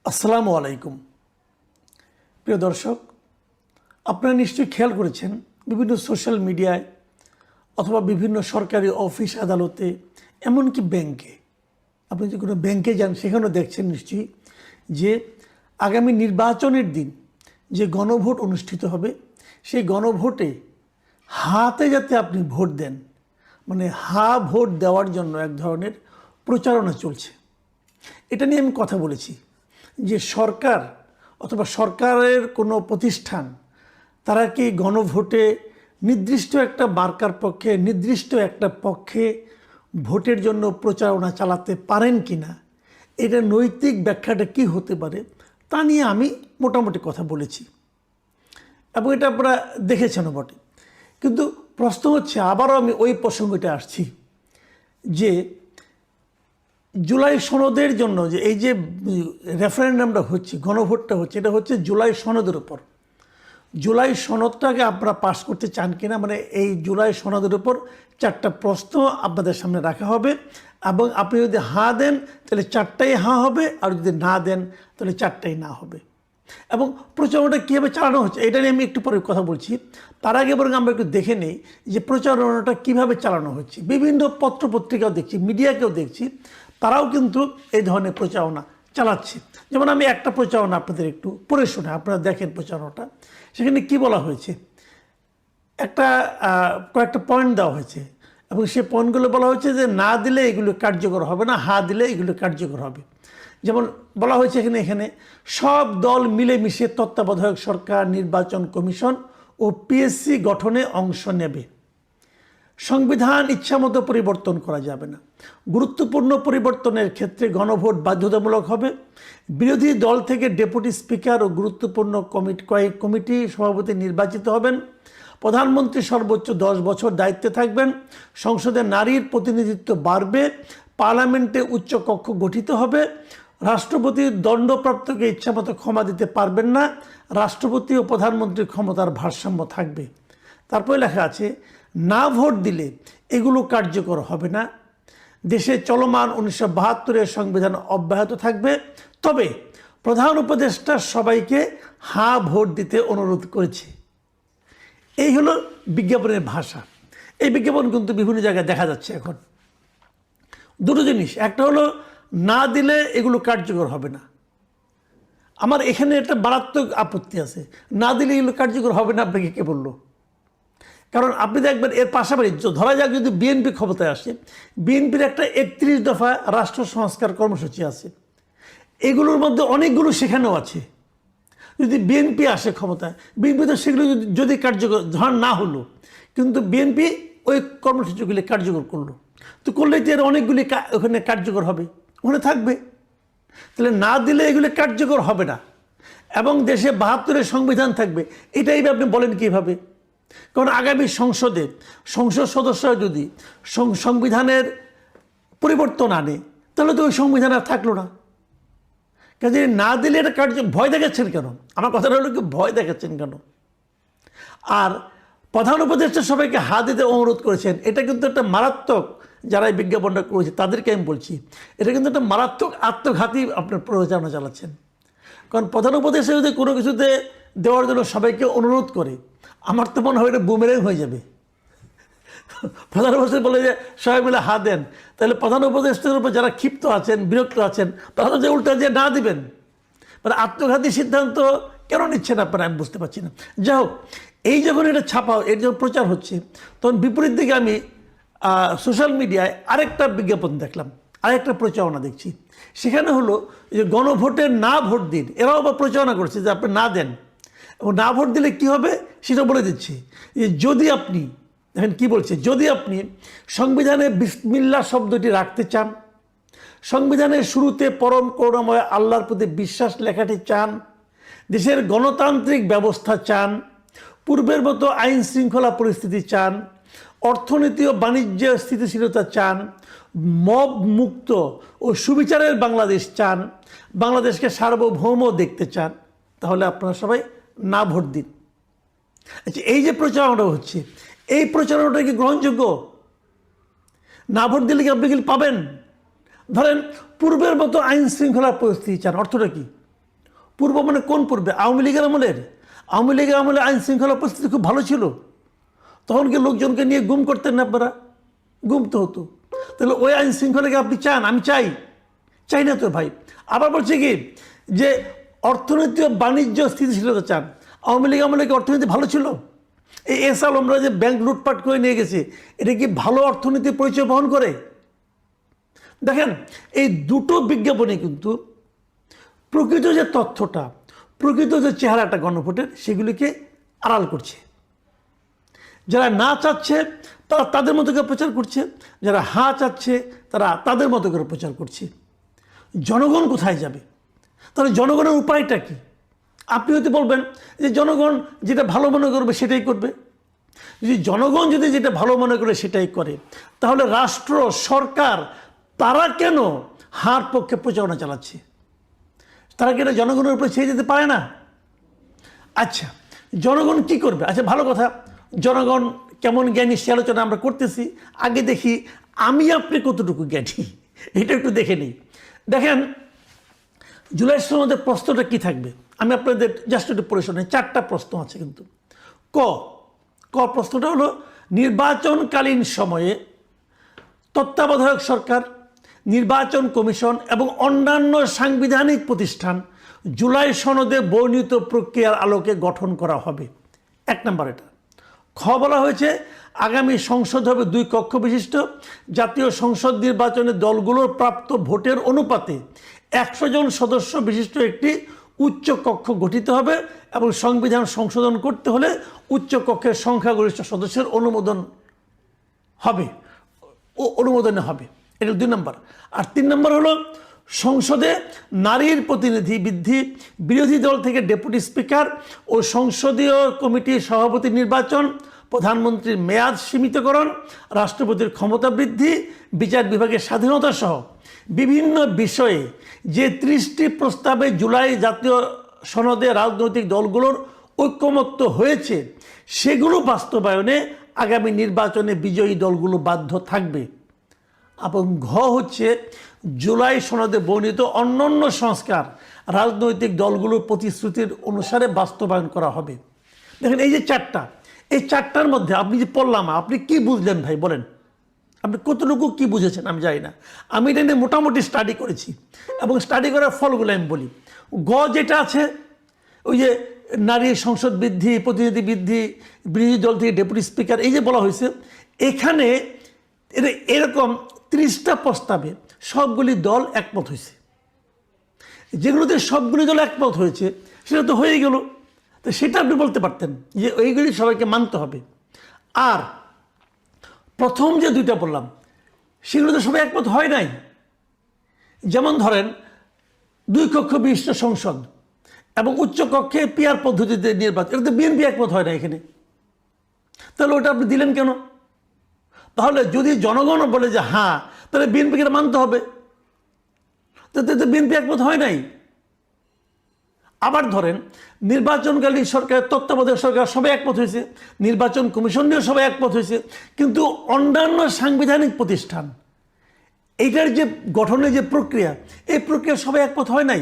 আসসালামু আলাইকুম। প্রিয় দর্শক, আপনারা নিশ্চয়ই খেয়াল করেছেন বিভিন্ন সোশ্যাল মিডিয়ায় অথবা বিভিন্ন সরকারি অফিস আদালতে, এমনকি ব্যাংকে, আপনি যে কোনো ব্যাংকে যান সেখানেও দেখছেন নিশ্চয়ই যে আগামী নির্বাচনের দিন যে গণভোট অনুষ্ঠিত হবে, সেই গণভোটে হাতে যাতে আপনি ভোট দেন, মানে ভোট দেওয়ার জন্য এক ধরনের প্রচারণা চলছে। এটা নিয়ে আমি কথা বলেছি যে সরকার অথবা সরকারের কোনো প্রতিষ্ঠান তারা কি গণভোটে নির্দিষ্ট একটা মার্কার পক্ষে, নির্দিষ্ট একটা পক্ষে ভোটের জন্য প্রচারণা চালাতে পারেন কি না, এটা নৈতিক ব্যাখ্যাটা কি হতে পারে তা নিয়ে আমি মোটামুটি কথা বলেছি এবং এটা আপনারা দেখেছেনও বটে। কিন্তু প্রশ্ন হচ্ছে, আবারও আমি ওই প্রসঙ্গটা আসছি যে জুলাই সনদের জন্য যে এই যে রেফারেন্ডামটা হচ্ছে, গণভোটটা হচ্ছে, এটা হচ্ছে জুলাই সনদের উপর। জুলাই সনদটাকে আপনারা পাস করতে চান কিনা, মানে এই জুলাই সনদের উপর 4টা প্রশ্ন আপনাদের সামনে রাখা হবে এবং আপনি যদি হাঁ দেন তাহলে 4টাই হাঁ হবে, আর যদি না দেন তাহলে 4টাই না হবে। এবং প্রচারণাটা কীভাবে চালানো হচ্ছে এটা নিয়ে আমি একটু পরে কথা বলছি। তার আগে বরং আমরা একটু দেখে নিই যে প্রচারণাটা কীভাবে চালানো হচ্ছে। বিভিন্ন পত্রপত্রিকাও দেখছি, মিডিয়াকেও দেখছি, তারাও কিন্তু এই ধরনের প্রচারণা চালাচ্ছে। যেমন আমি একটা প্রচারণা আপনাদের একটু পড়ে শোনাই, আপনারা দেখেন প্রচারণাটা। সেখানে কি বলা হয়েছে, কয়েকটা পয়েন্ট দেওয়া হয়েছে এবং সেই পয়েন্টগুলো বলা হয়েছে যে না দিলে এগুলো কার্যকর হবে না, হা দিলে এগুলো কার্যকর হবে। যেমন বলা হয়েছে এখানে সব দল মিলেমিশে তত্ত্বাবধায়ক সরকার, নির্বাচন কমিশন ও পিএসসি গঠনে অংশ নেবে। সংবিধান ইচ্ছামতো পরিবর্তন করা যাবে না। গুরুত্বপূর্ণ পরিবর্তনের ক্ষেত্রে গণভোট বাধ্যতামূলক হবে। বিরোধী দল থেকে ডেপুটি স্পিকার ও গুরুত্বপূর্ণ কমিটি সভাপতি নির্বাচিত হবেন। প্রধানমন্ত্রী সর্বোচ্চ 10 বছর দায়িত্বে থাকবেন। সংসদে নারীর প্রতিনিধিত্ব বাড়বে। পার্লামেন্টে উচ্চ কক্ষ গঠিত হবে। রাষ্ট্রপতি দণ্ডপ্রাপ্তকে ইচ্ছামতো ক্ষমা দিতে পারবেন না। রাষ্ট্রপতি ও প্রধানমন্ত্রীর ক্ষমতার ভারসাম্য থাকবে। তারপরে লেখা আছে, না ভোট দিলে এগুলো কার্যকর হবে না। দেশে চলমান 1972-এর সংবিধান অব্যাহত থাকবে। তবে প্রধান উপদেষ্টা সবাইকে হা ভোট দিতে অনুরোধ করেছে। এই হলো বিজ্ঞাপনের ভাষা। এই বিজ্ঞাপন কিন্তু বিভিন্ন জায়গায় দেখা যাচ্ছে এখন। দুটো জিনিস, একটা হলো না দিলে এগুলো কার্যকর হবে না। আমার এখানে একটা মারাত্মক আপত্তি আছে, না দিলে এগুলো কার্যকর হবে না আপনাকে কে বললো? কারণ আপনি দেখবেন এর পাশাপাশি ধরা যাক যদি বিএনপি ক্ষমতায় আসে, বিএনপির একটা 31 দফা রাষ্ট্র সংস্কার কর্মসূচি আছে, এগুলোর মধ্যে অনেকগুলো সেখানেও আছে। যদি বিএনপি আসে ক্ষমতায়, বিএনপি তো সেগুলো যদি কার্যকর ধর না হলো, কিন্তু বিএনপি ওই কর্মসূচিগুলি কার্যকর করলো, তো করলেই তো এর অনেকগুলি ওখানে কার্যকর হবে, ওখানে থাকবে। তাহলে না দিলে এগুলি কার্যকর হবে না এবং দেশে 72-এর সংবিধান থাকবে, এটাই আপনি বলেন কীভাবে? কারণ আগামী সংসদ সদস্যরা যদি সংবিধানের পরিবর্তন আনে তাহলে তো ওই সংবিধান আর থাকলো না। কাজে না দিলে এটা ভয় দেখাচ্ছেন কেন? আমার কথাটা হলো কি, ভয় দেখাচ্ছেন কেন? আর প্রধান উপদেষ্টা সবাইকে হাত দিতে অনুরোধ করেছেন, এটা কিন্তু একটা মারাত্মক, যারা এই বিজ্ঞাপনটা করেছে তাদেরকে আমি বলছি, এটা কিন্তু একটা মারাত্মক আত্মঘাতী আপনার প্রচারণা চালাচ্ছেন। কারণ প্রধান উপদেষ্টা যদি কোনো কিছুতে দেওয়ার জন্য সবাইকে অনুরোধ করে, আমার তো মনে হয় এটা বুমেরাং হয়ে যাবে। প্রধান উপদেষ্টা বলে যে সবাই মিলে হাত দেন, তাহলে প্রধান উপদেষ্টার উপর যারা ক্ষিপ্ত আছেন, বিরক্ত আছেন, তারা যে উল্টা যে না দিবেন, মানে আত্মঘাতী সিদ্ধান্ত কেন নিচ্ছেন আপনারা, আমি বুঝতে পারছি না। যাই হোক, এই যখন এটা ছাপা, এর যখন প্রচার হচ্ছে, তখন বিপরীত দিকে আমি সোশ্যাল মিডিয়ায় আরেকটা বিজ্ঞাপন দেখলাম, আরেকটা প্রচারণা দেখছি। সেখানে হলো যে গণভোটে না ভোট দিন, এরাও আবার প্রচারণা করছে যে আপনি না দেন এবং না ভোট দিলে কী হবে সেটা বলে দিচ্ছে। যে যদি আপনি দেখেন কী বলছে, যদি আপনি সংবিধানে বিসমিল্লাহ শব্দটি রাখতে চান, সংবিধানের শুরুতে পরম করুণাময় আল্লাহর প্রতি বিশ্বাস লেখাটি চান, দেশের গণতান্ত্রিক ব্যবস্থা চান, পূর্বের মতো আইন শৃঙ্খলা পরিস্থিতি চান, অর্থনীতি ও বাণিজ্য স্থিতিশীলতা চান, মব মুক্ত ও সুবিচারের বাংলাদেশ চান, বাংলাদেশকে সার্বভৌম দেখতে চান, তাহলে আপনারা সবাই না ভোট দিন। আচ্ছা, এই যে প্রচারণাটা হচ্ছে, এই প্রচারণাটা কি গ্রহণযোগ্য? না ভোট দিলে কি আপনি কি পাবেন? ধরেন পূর্বের মতো আইন শৃঙ্খলা পরিস্থিতি চান, অর্থটা কি? পূর্ব মানে কোন পূর্বে? আওয়ামী লীগের আমলের? আওয়ামী লীগের আমলে আইন শৃঙ্খলা পরিস্থিতি খুব ভালো ছিল, তখন কি লোকজনকে নিয়ে গুম করতেন না আপনারা? গুম তো হতো। তাহলে ওই আইন শৃঙ্খলাকে আপনি চান? আমি চাই না তো ভাই। আবার বলছে কি যে অর্থনৈতিক ও বাণিজ্য স্থিতিশীলতা চান। আওয়ামী লীগ আমলে কি অর্থনীতি ভালো ছিল? এই এস আলমরা যে ব্যাংক লুটপাট করে নিয়ে গেছে, এটা কি ভালো অর্থনীতির পরিচয় বহন করে? দেখেন, এই দুটো বিজ্ঞাপনে কিন্তু প্রকৃত যে তথ্যটা, প্রকৃত যে চেহারাটা গণভোটের, সেগুলিকে আড়াল করছে। যারা না চাচ্ছে তারা তাদের মতো করে প্রচার করছে, যারা হ্যাঁ চাচ্ছে তারা তাদের মতো করে প্রচার করছে। জনগণ কোথায় যাবে? তাহলে জনগণের উপায়টা কি? আপনি হয়তো বলবেন যে জনগণ যেটা ভালো মনে করবে সেটাই করবে। যদি জনগণ যেটা ভালো মনে করে সেটাই করে, তাহলে রাষ্ট্র, সরকার তারা কেন হার পক্ষে প্রচারণা চালাচ্ছে? তারা কি এটা জনগণের উপরে ছেড়ে যেতে পারে না? আচ্ছা, জনগণ কি করবে? আচ্ছা, ভালো কথা, জনগণ কেমন জ্ঞানী সে আলোচনা আমরা করতেছি। আগে দেখি আমি আপনি কতটুকু জ্ঞানী, এটা একটু দেখে নিই। দেখেন, জুলাই সনদের প্রশ্নটা কি থাকবে আমি আপনাদের জাস্ট একটু পড়ে শোনাই। 4টা প্রশ্ন আছে কিন্তু। ক প্রশ্নটা হলো, নির্বাচনকালীন সময়ে তত্ত্বাবধায়ক সরকার, নির্বাচন কমিশন এবং অন্যান্য সাংবিধানিক প্রতিষ্ঠান জুলাই সনদে বর্ণিত প্রক্রিয়ার আলোকে গঠন করা হবে। 1 নম্বর এটা। খ বলা হয়েছে, আগামী সংসদ হবে 2 কক্ষ বিশিষ্ট। জাতীয় সংসদ নির্বাচনে দলগুলোর প্রাপ্ত ভোটের অনুপাতে 100 জন সদস্য বিশিষ্ট একটি উচ্চ কক্ষ গঠিত হবে এবং সংবিধান সংশোধন করতে হলে উচ্চ কক্ষের সংখ্যাগরিষ্ঠ সদস্যের অনুমোদনে হবে। এটা 2 নম্বর। আর 3 নম্বর হলো, সংসদে নারীর প্রতিনিধি বৃদ্ধি, বিরোধী দল থেকে ডেপুটি স্পিকার ও সংসদীয় কমিটির সভাপতি নির্বাচন, প্রধানমন্ত্রীর মেয়াদ সীমিতকরণ, রাষ্ট্রপতির ক্ষমতা বৃদ্ধি, বিচার বিভাগের স্বাধীনতা সহ বিভিন্ন বিষয়ে যে 30টি প্রস্তাবে জুলাই জাতীয় সনদে রাজনৈতিক দলগুলোর ঐক্যমত্য হয়েছে, সেগুলো বাস্তবায়নে আগামী নির্বাচনে বিজয়ী দলগুলো বাধ্য থাকবে। এবং ঘ হচ্ছে, জুলাই সনদে বর্ণিত অন্যান্য সংস্কার রাজনৈতিক দলগুলোর প্রতিশ্রুতির অনুসারে বাস্তবায়ন করা হবে। দেখেন, এই যে 4টা, এই 4টার মধ্যে আপনি যে পড়লাম, আপনি কি বুঝলেন ভাই বলেন? আপনি কতটুকু কি বুঝেছেন আমি জানি না। আমি এটা নিয়ে মোটামুটি স্টাডি করেছি এবং স্টাডি করার ফলগুলো আমি বলি। গ যেটা আছে, ওই যে নারী সংসদ বৃদ্ধি, প্রতিনিধি বৃদ্ধি, বিরোধী দল থেকে ডেপুটি স্পিকার, এই যে বলা হয়েছে, এখানে এরকম 30টা প্রস্তাবে সবগুলি দল একমত হয়েছে। যেগুলোতে সবগুলি দল একমত হয়েছে সেটা তো হয়ে গেল, তো সেটা আপনি বলতে পারতেন যে ওইগুলি সবাইকে মানতে হবে। আর প্রথম যে 2টা বললাম, সেগুলো তো সবাই একমত হয় নাই। যেমন ধরেন, 2 কক্ষ বিশিষ্ট সংসদ এবং উচ্চ কক্ষে পিআর পদ্ধতিতে নির্বাচন, এটা তো বিএনপি একমত হয় না এখানে। তাহলে ওটা আপনি দিলেন কেন? তাহলে যদি জনগণ বলে যে হ্যাঁ, তাহলে বিএনপিকে মানতে হবে, তো বিএনপি একমত হয় নাই। আবার ধরেন, নির্বাচনকালীন সরকার, তত্ত্বাবধায়ক সরকার সবাই একমত হয়েছে, নির্বাচন কমিশন নিয়েও সবাই একমত হয়েছে, কিন্তু অন্যান্য সাংবিধানিক প্রতিষ্ঠান এইটার যে গঠনের যে প্রক্রিয়া, এই প্রক্রিয়া সবাই একমত হয় নাই।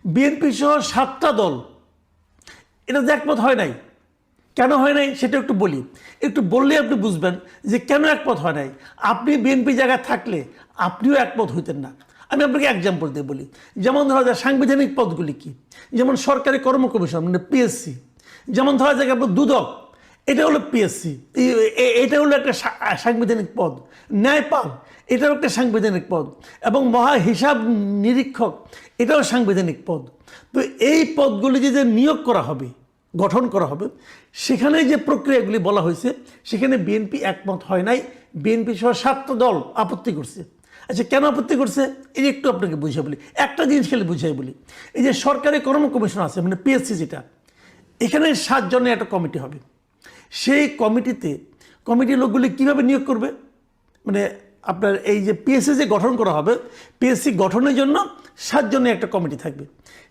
বিএনপি সহ 7টা দল এটাতে একমত হয় নাই। কেন হয় নাই সেটা একটু বলি, একটু বললে আপনি বুঝবেন যে কেন একমত হয় নাই। আপনি বিএনপি জায়গায় থাকলে আপনিও একমত হইতেন না। আমি আপনাকে এক্সাম্পল দিয়ে বলি। যেমন ধরা যায় সাংবিধানিক পদগুলি কি, যেমন সরকারি কর্ম কমিশন মানে পিএসসি, যেমন ধরা যায় আপনার দুদক, এটা হলো পিএসসি, এটা হলো একটা সাংবিধানিক পদ। ন্যায়পাল, এটাও একটা সাংবিধানিক পদ, এবং মহা হিসাব নিরীক্ষক, এটাও সাংবিধানিক পদ। তো এই পদগুলি যে নিয়োগ করা হবে, গঠন করা হবে, সেখানে যে প্রক্রিয়াগুলি বলা হয়েছে, সেখানে বিএনপি একমত হয় নাই। বিএনপি সহ 7টা দল আপত্তি করছে। আচ্ছা, কেন আপত্তি করছে এই যে একটু আপনাকে বুঝিয়ে বলি, একটা জিনিস খেলে বুঝিয়ে বলি। এই যে সরকারি কর্ম কমিশন আছে মানে পিএসসি, যেটা এখানে 7 জনের একটা কমিটি হবে। সেই কমিটির লোকগুলি কীভাবে নিয়োগ করবে, মানে আপনার এই যে পিএসসি যে গঠন করা হবে, পিএসসি গঠনের জন্য 7 জনের একটা কমিটি থাকবে।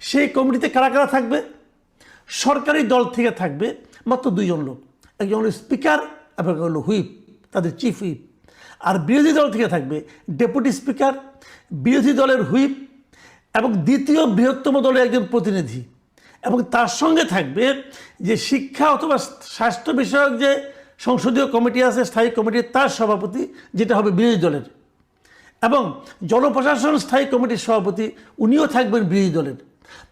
সেই কমিটিতে কারা কারা থাকবে? সরকারি দল থেকে থাকবে মাত্র 2 জন লোক, একজন হলো স্পিকার এবং হলো হুইপ, তাদের চিফ হুইপ। আর বিরোধী দল থেকে থাকবে ডেপুটি স্পিকার, বিরোধী দলের হুইপ এবং দ্বিতীয় বৃহত্তম দলের একজন প্রতিনিধি, এবং তার সঙ্গে থাকবে যে শিক্ষা অথবা স্বাস্থ্য বিষয়ক যে সংসদীয় কমিটি আছে, স্থায়ী কমিটি, তার সভাপতি, যেটা হবে বিরোধী দলের, এবং জনপ্রশাসন স্থায়ী কমিটির সভাপতি, উনিও থাকবেন বিরোধী দলের।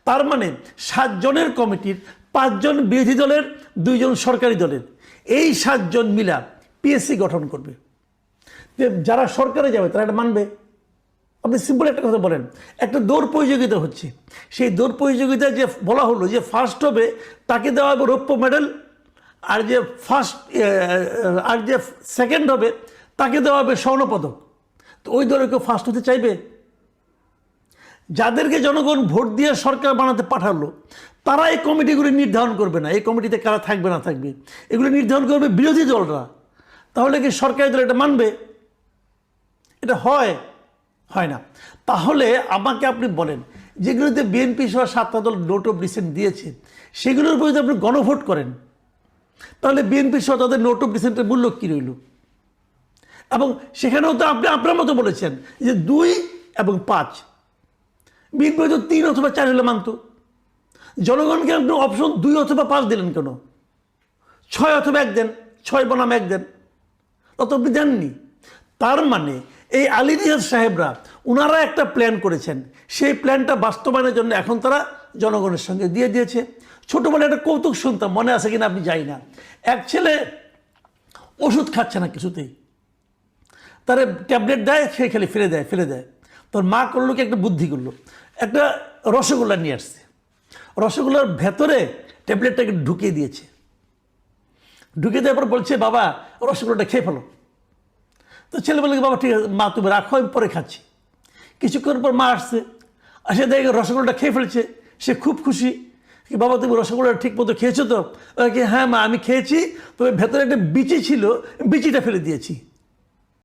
তার মানে 7 জনের কমিটির 5 জন বিরোধী দলের, 2 জন সরকারি দলের, এই 7 জন মিলা পিএসসি গঠন করবে। যারা সরকারে যাবে তারা এটা মানবে? আপনি সিম্পল একটা কথা বলেন, একটা দৌড় প্রতিযোগিতা হচ্ছে, সেই দৌড় প্রতিযোগিতায় যে বলা হলো যে ফার্স্ট হবে তাকে দেওয়া হবে রৌপ্য মেডেল, আর যে সেকেন্ড হবে তাকে দেওয়া হবে স্বর্ণপদক। তো ওই দলে কেউ ফার্স্ট হতে চাইবে? যাদেরকে জনগণ ভোট দিয়ে সরকার বানাতে পাঠালো তারা এই কমিটিগুলি নির্ধারণ করবে না, এই কমিটিতে কারা থাকবে না থাকবে, এগুলো নির্ধারণ করবে বিরোধী দলরা। তাহলে কি সরকারি দল এটা মানবে? এটা হয় না। তাহলে আমাকে আপনি বলেন, যেগুলোতে বিএনপি সহ 7টা দল নোট অফ ডিসেন্ট দিয়েছে সেগুলোর উপর যদি আপনি গণভোট করেন, তাহলে বিএনপি সহ তাদের নোট অফ ডিসেন্টের মূল্য কী রইল? এবং সেখানেও তো আপনি আপনার মতো বলেছেন যে 2 এবং 5, বিএনপি হয়তো 3 অথবা 4 হলে মানত। জনগণকে আপনি অপশন 2 অথবা 5 দিলেন কেন? 6 অথবা 1 দেন, 6 বনাম 1 দেন, অত আপনি দেননি। তার মানে এই আলী রিয়াজ সাহেবরা ওনারা একটা প্ল্যান করেছেন, সেই প্ল্যানটা বাস্তবায়নের জন্য এখন তারা জনগণের সঙ্গে দিয়ে দিয়েছে। ছোটোবেলায় একটা কৌতুক শুনতাম, মনে আছে কিনা আপনি জানি না, এক ছেলে ওষুধ খাচ্ছে না কিছুতেই, তার ট্যাবলেট দেয়, সে খালি ফেলে দেয়। তোর মা করলো কি, একটা বুদ্ধি করলো, একটা রসগোল্লা নিয়ে আসছে, রসগোল্লার ভেতরে ট্যাবলেটটাকে ঢুকিয়ে দিয়েছে, ঢুকিয়ে দেওয়ার পর বলছে বাবা রসগোল্লাটা খেয়ে ফেলো। তো ছেলে বলে বাবা ঠিক আছে মা তুমি রাখো, আমি পরে খাচ্ছি। কিছুক্ষণ পর মা আসছে, আসে দেখে রসগোল্লাটা খেয়ে ফেলছে, সে খুব খুশি। বাবা তুমি রসগোল্লাটা ঠিক মতো খেয়েছো তো? হ্যাঁ মা আমি খেয়েছি, তবে ভেতরে একটা বিচি ছিল, বিচিটা ফেলে দিয়েছি।